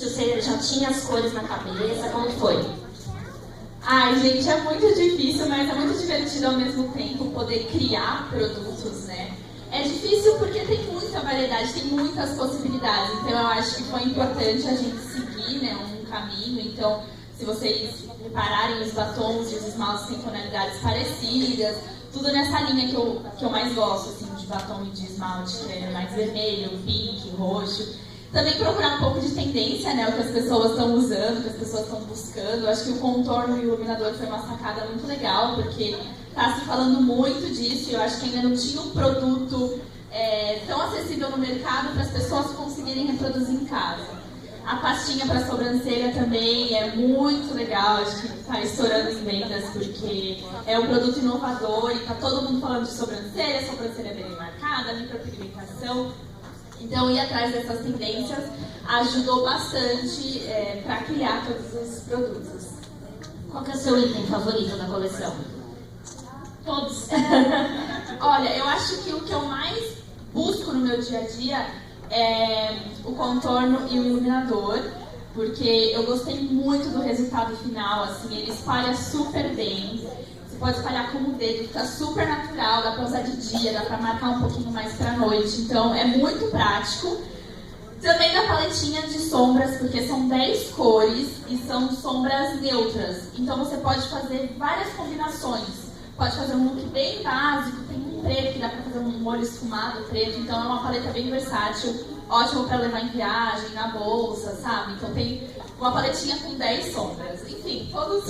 Se você já tinha as cores na cabeça, como foi? Ai, gente, é muito difícil, mas é muito divertido ao mesmo tempo poder criar produtos, né? É difícil porque tem muita variedade, tem muitas possibilidades. Então eu acho que foi importante a gente seguir, né, um caminho. Então, se vocês repararem, os batons e os esmaltes têm tonalidades parecidas, tudo nessa linha que eu mais gosto, assim, de batom e de esmalte, que é mais vermelho, pink, roxo. Também procurar um pouco de tendência, né, o que as pessoas estão usando, o que as pessoas estão buscando. Eu acho que o contorno e o iluminador foi uma sacada muito legal, porque está se falando muito disso e eu acho que ainda não tinha um produto tão acessível no mercado para as pessoas conseguirem reproduzir em casa. A pastinha para sobrancelha também é muito legal, acho que está estourando em vendas porque é um produto inovador e está todo mundo falando de sobrancelha bem marcada, micropigmentação. Então, ir atrás dessas tendências ajudou bastante para criar todos os produtos. Qual que é o seu item favorito da coleção? Todos. Olha, eu acho que o que eu mais busco no meu dia a dia é o contorno e o iluminador, porque eu gostei muito do resultado final, assim, ele espalha super bem. Você pode espalhar com o dedo, fica super natural, dá pra usar de dia, dá pra marcar um pouquinho mais pra noite, então é muito prático. Também da paletinha de sombras, porque são 10 cores e são sombras neutras, então você pode fazer várias combinações. Pode fazer um look bem básico, tem um preto que dá pra fazer um olho esfumado preto, então é uma paleta bem versátil, ótimo pra levar em viagem, na bolsa, sabe? Então tem uma paletinha com 10 sombras, enfim, todos.